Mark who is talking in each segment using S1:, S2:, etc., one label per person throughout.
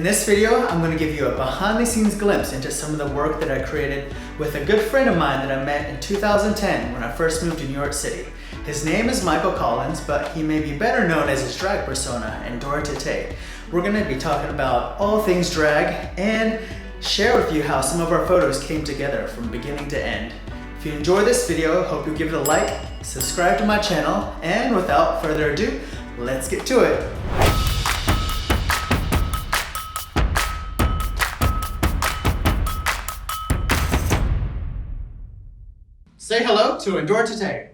S1: In this video, I'm going to give you a behind-the-scenes glimpse into some of the work that I created with a good friend of mine that I met in 2010 when I first moved to New York City. His name is Michael Collins, but he may be better known as his drag persona, Andora Teteé. We're going to be talking about all things drag and share with you how some of our photos came together from beginning to end. If you enjoy this video, hope you give it a like, subscribe to my channel, and without further ado, let's get to it. Say hello to Andora Teteé.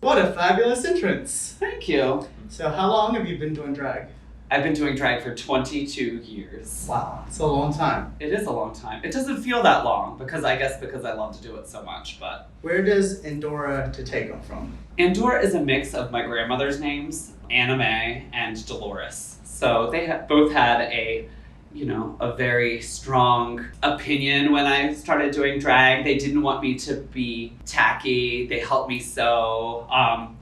S1: What a fabulous entrance.
S2: Thank you.
S1: So how long have you been doing drag?
S2: I've been doing drag for 22 years.
S1: Wow, it's a long time.
S2: It is a long time. It doesn't feel that long because I love to do it so much, but.
S1: Where does Andora Teteé come from?
S2: Andora is a mix of my grandmother's names, Anna Mae and Dolores. So they both had a very strong opinion when I started doing drag. They didn't want me to be tacky. They helped me sew.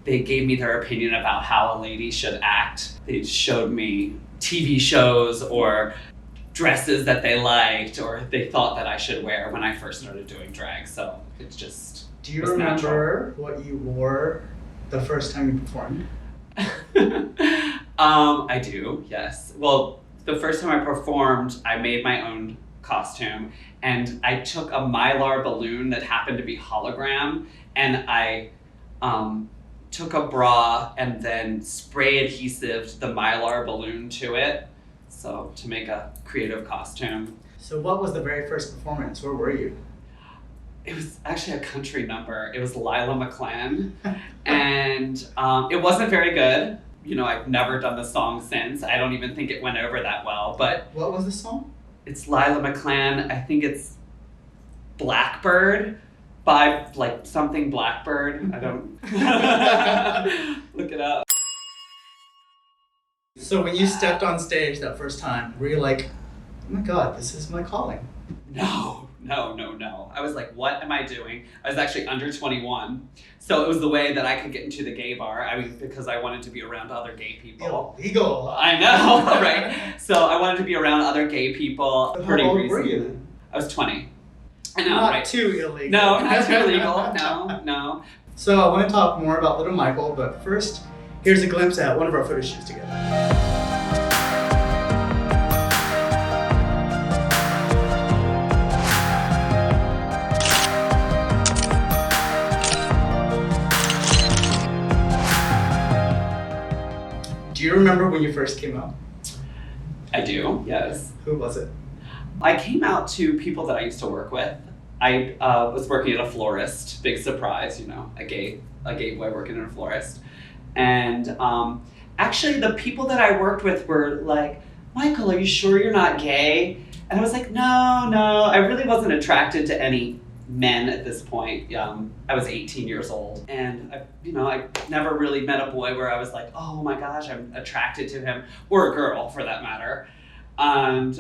S2: They gave me their opinion about how a lady should act. They showed me TV shows or dresses that they liked or they thought that I should wear when I first started doing drag. So it's just
S1: Do you remember what you wore the first time you performed?
S2: I do, yes. Well, the first time I performed, I made my own costume and I took a Mylar balloon that happened to be hologram and I took a bra and then spray adhesived the Mylar balloon to it, so to make a creative costume.
S1: So what was the very first performance? Where were you?
S2: It was actually a country number. It was Lila McClan and it wasn't very good. I've never done the song since. I don't even think it went over that well, but...
S1: What was the song?
S2: It's Lila McClan. I think it's Blackbird by something Blackbird. I don't... Look it up.
S1: So when you stepped on stage that first time, were you like, oh my God, this is my calling?
S2: No. I was like, what am I doing? I was actually under 21. So it was the way that I could get into the gay bar. Because I wanted to be around other gay people.
S1: Ego.
S2: I know, right? So I wanted to be around other gay people.
S1: How old were you then?
S2: I was 20. I know,
S1: not
S2: right?
S1: too illegal.
S2: No, not too illegal. No.
S1: So I want to talk more about little Michael, but first, here's a glimpse at one of our photo shoots together. Do you remember when you first came out?
S2: I do, yes.
S1: Who was it?
S2: I came out to people that I used to work with. I was working at a florist, big surprise, a gay boy working at a florist. And actually the people that I worked with were like, Michael, are you sure you're not gay? And I was like, no, I really wasn't attracted to any men at this point. I was 18 years old and I never really met a boy where I was like, oh my gosh, I'm attracted to him, or a girl for that matter. And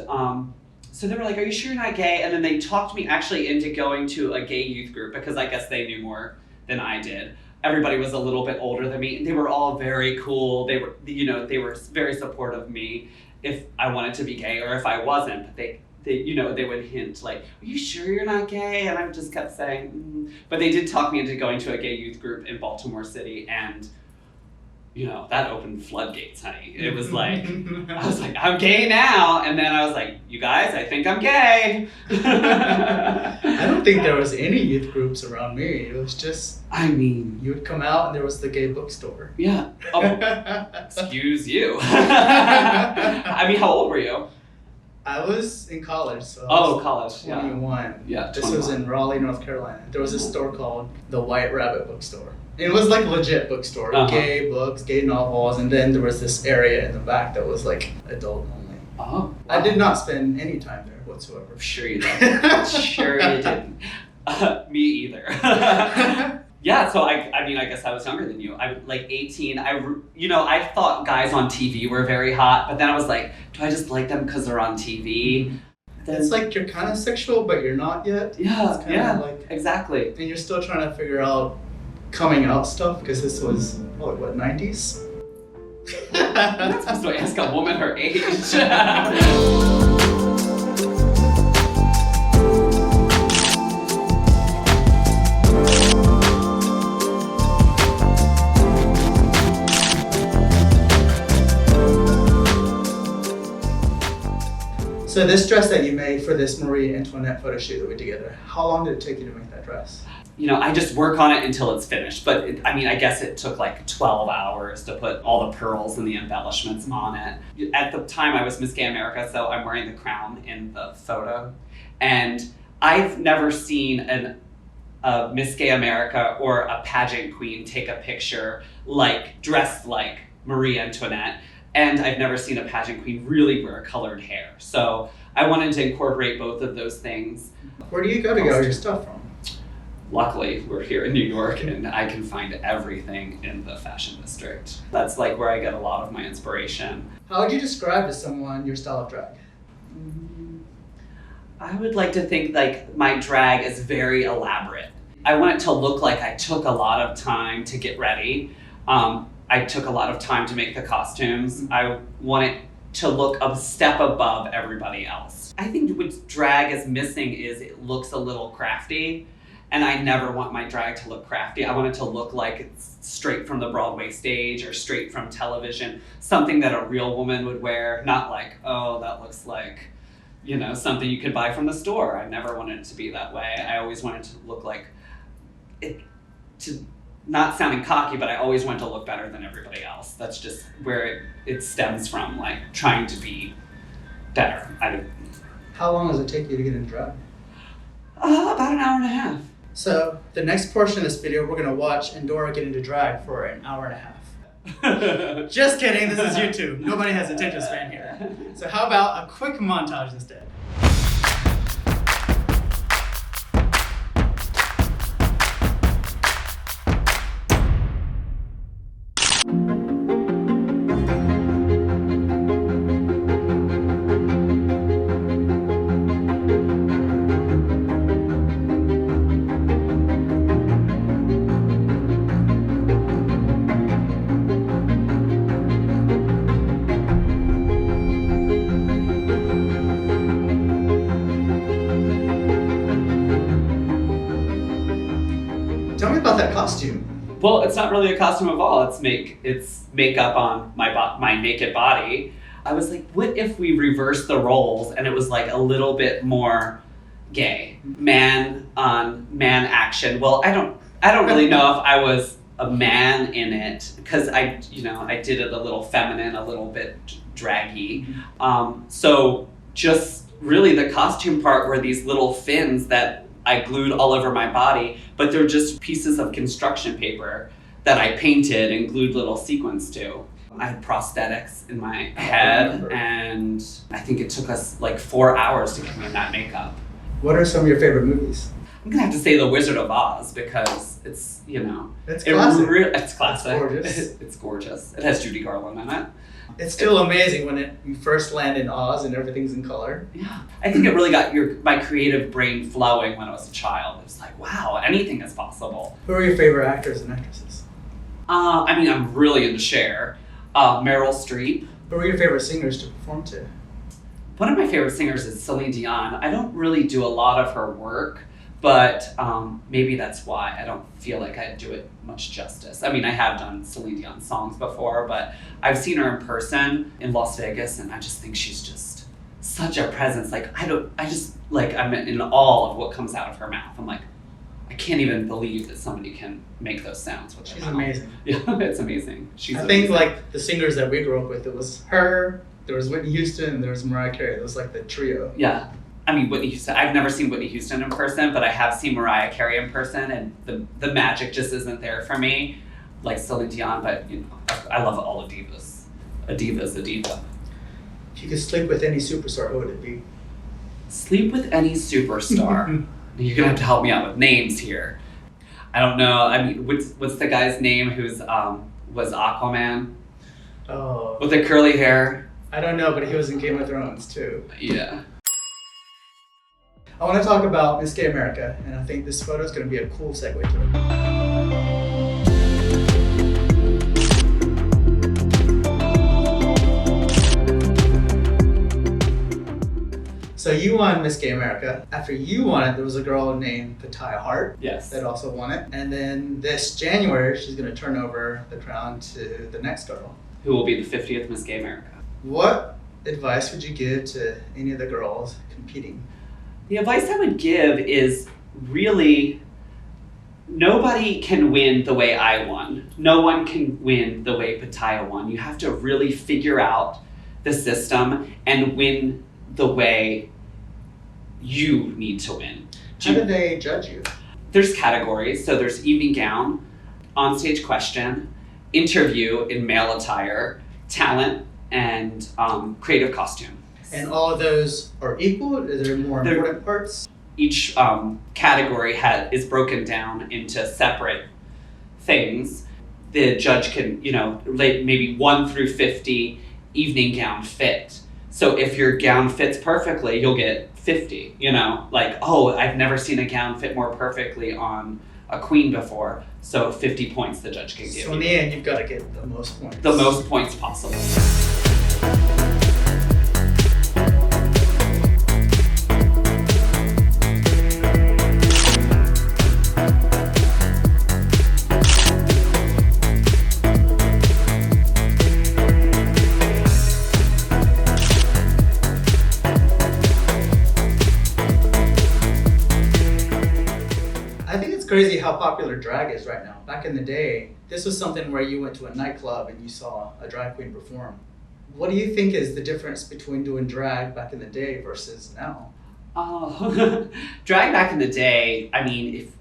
S2: so they were like, are you sure you're not gay? And then they talked me actually into going to a gay youth group because I guess they knew more than I did. Everybody was a little bit older than me and they were all very cool. They were very supportive of me if I wanted to be gay or if I wasn't, but they would hint like, are you sure you're not gay? And I just kept saying, But they did talk me into going to a gay youth group in Baltimore City and, that opened floodgates, honey. It was like, I was like, I'm gay now. And then I was like, you guys, I think I'm gay.
S1: I don't think there was any youth groups around me. It was just, you would come out and there was the gay bookstore.
S2: Yeah. Oh, excuse you. How old were you?
S1: I was in college, so I was
S2: college,
S1: 21.
S2: Yeah,
S1: This was in Raleigh, North Carolina. There was a store called the White Rabbit Bookstore. It was like a legit bookstore, gay books, gay novels, and then there was this area in the back that was like adult only.
S2: Oh, wow.
S1: I did not spend any time there whatsoever.
S2: Sure you didn't. Sure you didn't. Me either. Yeah, so I guess I was younger than you. I was like 18. I thought guys on TV were very hot, but then I was like, do I just like them because they're on TV?
S1: It's like you're kind of sexual, but you're not yet.
S2: Yeah,
S1: like,
S2: exactly.
S1: And you're still trying to figure out coming out stuff because this was, what, 90s?
S2: You're not supposed to ask a woman her age.
S1: So this dress that you made for this Marie Antoinette photo shoot that we did together, how long did it take you to make that dress?
S2: You know, I just work on it until it's finished. But I guess it took like 12 hours to put all the pearls and the embellishments on it. At the time, I was Miss Gay America, so I'm wearing the crown in the photo. And I've never seen a Miss Gay America or a pageant queen take a picture dressed like Marie Antoinette. And I've never seen a pageant queen really wear colored hair. So I wanted to incorporate both of those things.
S1: Where do you go to get all your stuff from?
S2: Luckily, we're here in New York and I can find everything in the fashion district. That's like where I get a lot of my inspiration.
S1: How would you describe to someone your style of drag?
S2: I would like to think like my drag is very elaborate. I want it to look like I took a lot of time to get ready. I took a lot of time to make the costumes. I want it to look a step above everybody else. I think what drag is missing is it looks a little crafty, and I never want my drag to look crafty. I want it to look like it's straight from the Broadway stage or straight from television, something that a real woman would wear, not like, oh, that looks like, you know, something you could buy from the store. I never wanted it to be that way. I always wanted to look like it, not sounding cocky, but I always want to look better than everybody else. That's just where it stems from, like trying to be better.
S1: How long does it take you to get in drag?
S2: About an hour and a half.
S1: So the next portion of this video, we're gonna watch Andora get into drag for an hour and a half. Just kidding, this is YouTube. Nobody has attention span here. So how about a quick montage instead? Tell me about that costume.
S2: Well, it's not really a costume at all. It's makeup on my naked body. I was like, what if we reversed the roles and it was like a little bit more gay, man on man action? Well, I don't really know if I was a man in it because I did it a little feminine, a little bit draggy. So just really the costume part were these little fins that I glued all over my body, but they're just pieces of construction paper that I painted and glued little sequins to. I had prosthetics in my head, and I think it took us like 4 hours to get me in that makeup.
S1: What are some of your favorite movies?
S2: I'm gonna have to say The Wizard of Oz because it's,
S1: It's classic.
S2: It's classic.
S1: It's gorgeous.
S2: It's gorgeous. It has Judy Garland in it.
S1: It's still amazing when you first land in Oz and everything's in color.
S2: Yeah, I think it really got my creative brain flowing when I was a child. It was like, wow, anything is possible.
S1: Who are your favorite actors and actresses?
S2: I'm really into Cher, Meryl Streep.
S1: Who are your favorite singers to perform to?
S2: One of my favorite singers is Celine Dion. I don't really do a lot of her work, but maybe that's why I don't feel like I do it much justice. I mean, I have done Celine Dion songs before, but I've seen her in person in Las Vegas, and I just think she's just such a presence. Like, I'm in awe of what comes out of her mouth. I'm like, I can't even believe that somebody can make those sounds with their mouth.
S1: She's amazing.
S2: Yeah, it's amazing.
S1: I think like the singers that we grew up with, it was her, there was Whitney Houston, and there was Mariah Carey. It was like the trio.
S2: Yeah. I mean, Whitney Houston, I've never seen Whitney Houston in person, but I have seen Mariah Carey in person, and the magic just isn't there for me, like Celine Dion, but I love all the divas. A diva is a diva.
S1: If you could sleep with any superstar, who would it be?
S2: Sleep with any superstar. You're gonna have to help me out with names here. I don't know. I mean, what's the guy's name who's was Aquaman?
S1: Oh.
S2: With the curly hair.
S1: I don't know, but he was in Game of Thrones too.
S2: Yeah.
S1: I want to talk about Miss Gay America, and I think this photo is going to be a cool segue to it. So you won Miss Gay America. After you won it, there was a girl named Pattaya Hart
S2: Yes.
S1: that also won it. And then this January, she's going to turn over the crown to the next girl.
S2: Who will be the 50th Miss Gay America.
S1: What advice would you give to any of the girls competing?
S2: The advice I would give is really, nobody can win the way I won. No one can win the way Pattaya won. You have to really figure out the system and win the way you need to win.
S1: How do they judge you?
S2: There's categories. So there's evening gown, onstage question, interview in male attire, talent, and creative costume.
S1: And all of those are equal? Are there more important parts?
S2: Each category is broken down into separate things. The judge can, maybe 1 through 50 evening gown fit. So if your gown fits perfectly, you'll get 50, I've never seen a gown fit more perfectly on a queen before. So 50 points the judge can give you.
S1: So in the end, you've got to get the most points.
S2: The most points possible.
S1: Crazy how popular drag is right now. Back in the day, this was something where you went to a nightclub and you saw a drag queen perform. What do you think is the difference between doing drag back in the day versus now?
S2: Oh, drag back in the day, I mean,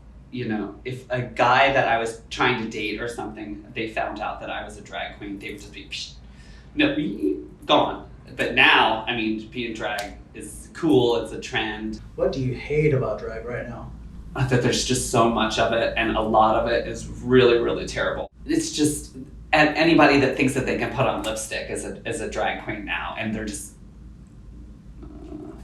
S2: if a guy that I was trying to date or something, they found out that I was a drag queen, they would just be, gone. But now, I mean, being drag is cool, it's a trend.
S1: What do you hate about drag right now?
S2: That there's just so much of it, and a lot of it is really, really terrible. It's just, and anybody that thinks that they can put on lipstick is a drag queen now, and they're just,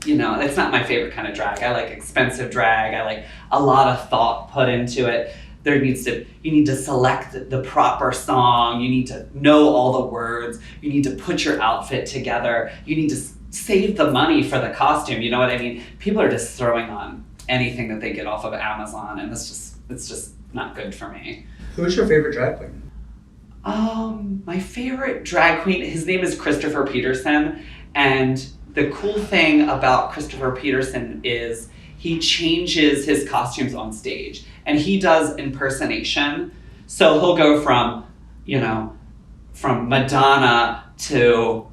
S2: it's not my favorite kind of drag. I like expensive drag. I like a lot of thought put into it. You need to select the proper song. You need to know all the words. You need to put your outfit together. You need to save the money for the costume. You know what I mean? People are just throwing on anything that they get off of Amazon, and it's just not good for me.
S1: Who's your favorite drag queen?
S2: My favorite drag queen, his name is Christopher Peterson, and the cool thing about Christopher Peterson is he changes his costumes on stage, and he does impersonation. So he'll go from Madonna to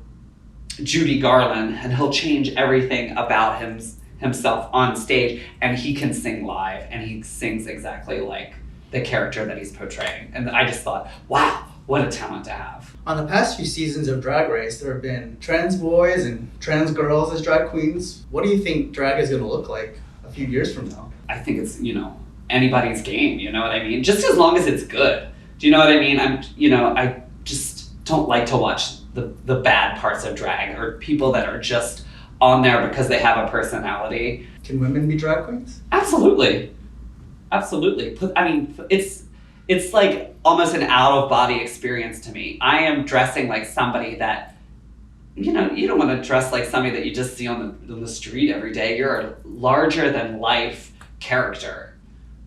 S2: Judy Garland, and he'll change everything about himself on stage, and he can sing live, and he sings exactly like the character that he's portraying. And I just thought, wow, what a talent to have.
S1: On the past few seasons of Drag Race, there have been trans boys and trans girls as drag queens. What do you think drag is going to look like a few years from now?
S2: I think it's, anybody's game, you know what I mean? Just as long as it's good. Do you know what I mean? I just don't like to watch the bad parts of drag, or people that are just on there because they have a personality.
S1: Can women be drag queens?
S2: Absolutely. It's like almost an out-of-body experience to me. I am dressing like somebody that, you don't want to dress like somebody that you just see on the street every day. You're a larger-than-life character.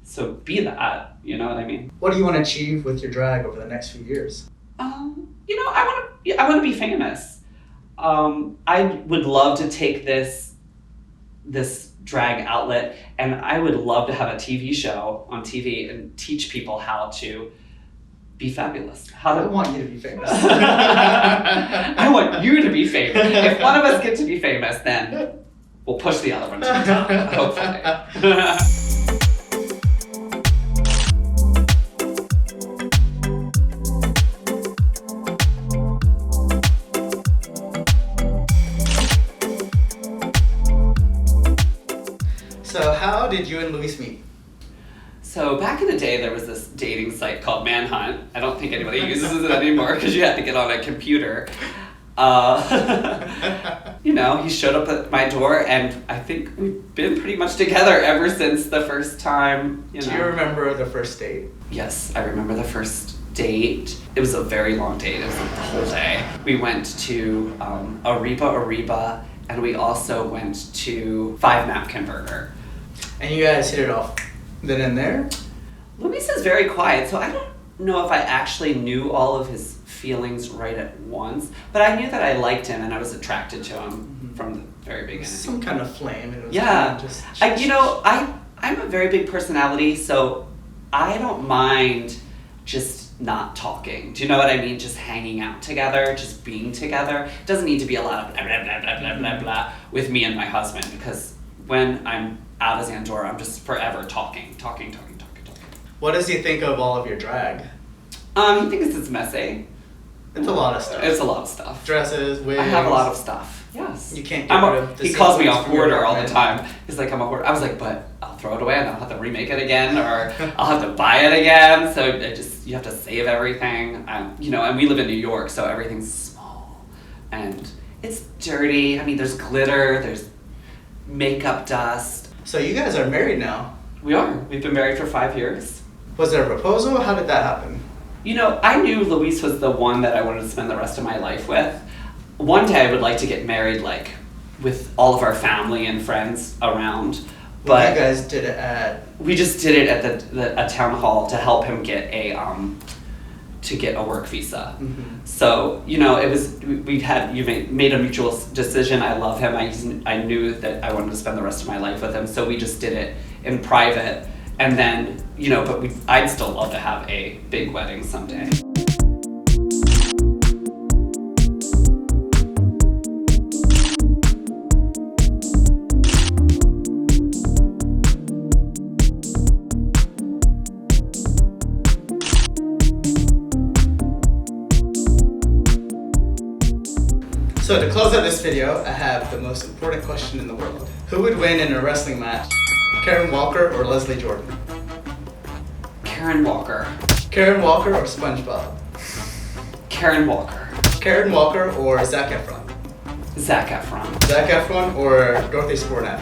S2: So be that, you know what I mean?
S1: What do you want to achieve with your drag over the next few years?
S2: I want to be famous. I would love to take this drag outlet, and I would love to have a TV show on TV and teach people how to be fabulous.
S1: I want you to be famous.
S2: I want you to be famous. If one of us gets to be famous, then we'll push the other one to the top, hopefully.
S1: So how did you and Luis meet?
S2: So back in the day, there was this dating site called Manhunt. I don't think anybody uses it anymore because you had to get on a computer. He showed up at my door, and I think we've been pretty much together ever since the first time.
S1: Do you remember the first date?
S2: Yes, I remember the first date. It was a very long date. It was like the whole day. We went to Ariba, and we also went to 5 Napkin Burger.
S1: And you guys hit it off then and there?
S2: Luis is very quiet, so I don't know if I actually knew all of his feelings right at once, but I knew that I liked him and I was attracted to him from the very beginning.
S1: Some kind of flame. It was
S2: Yeah.
S1: kind of just...
S2: I'm a very big personality, so I don't mind just not talking. Do you know what I mean? Just hanging out together, just being together. It doesn't need to be a lot of blah, blah, blah, blah, blah, blah, blah with me and my husband, because when I'm out as Andora, I'm just forever talking.
S1: What does he think of all of your drag?
S2: He thinks it's messy.
S1: It's a lot of stuff.
S2: It's a lot of stuff.
S1: Dresses, wigs.
S2: I have a lot of stuff. Yes.
S1: You can't get rid of the
S2: He calls me a
S1: sequins from your
S2: hoarder all the
S1: apartment.
S2: time. He's like, I'm a hoarder. I was like, but I'll throw it away and I'll have to remake it again, or I'll have to buy it again. So you have to save everything. And we live in New York, so everything's small and it's dirty. I mean, there's glitter, there's makeup dust.
S1: So you guys are married now.
S2: We are. We've been married for 5 years.
S1: Was there a proposal? How did that happen?
S2: I knew Luis was the one that I wanted to spend the rest of my life with. One day I would like to get married, like, with all of our family and friends around. But
S1: you guys did it at...
S2: We just did it at a town hall to help him get a work visa.
S1: Mm-hmm.
S2: So, it was, you made a mutual decision. I love him. I knew that I wanted to spend the rest of my life with him. So we just did it in private. And then, but I'd still love to have a big wedding someday.
S1: So to close out this video, I have the most important question in the world. Who would win in a wrestling match? Karen Walker or Leslie Jordan?
S2: Karen Walker.
S1: Karen Walker or SpongeBob?
S2: Karen Walker.
S1: Karen Walker or Zac Efron?
S2: Zac Efron.
S1: Zac Efron or Dorothy Spornak?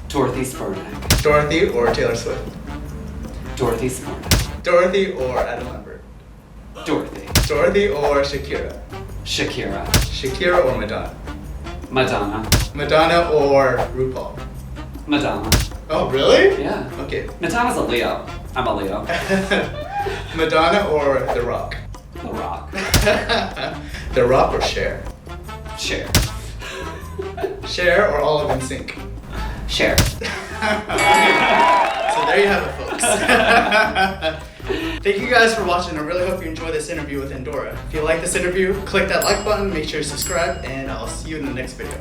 S2: Dorothy Spornak.
S1: Dorothy or Taylor Swift?
S2: Dorothy Spornak.
S1: Dorothy or Adam Lambert?
S2: Dorothy.
S1: Dorothy or Shakira?
S2: Shakira.
S1: Shakira or Madonna?
S2: Madonna.
S1: Madonna or RuPaul?
S2: Madonna.
S1: Oh, really?
S2: Yeah.
S1: Okay.
S2: Madonna's a Leo. I'm a Leo.
S1: Madonna or The Rock?
S2: The Rock.
S1: The Rock or Cher?
S2: Cher.
S1: Cher or all of NSYNC?
S2: Cher.
S1: So there you have it, folks. Thank you guys for watching. I really hope you enjoyed this interview with Andora. If you like this interview, click that like button, make sure you subscribe, and I'll see you in the next video.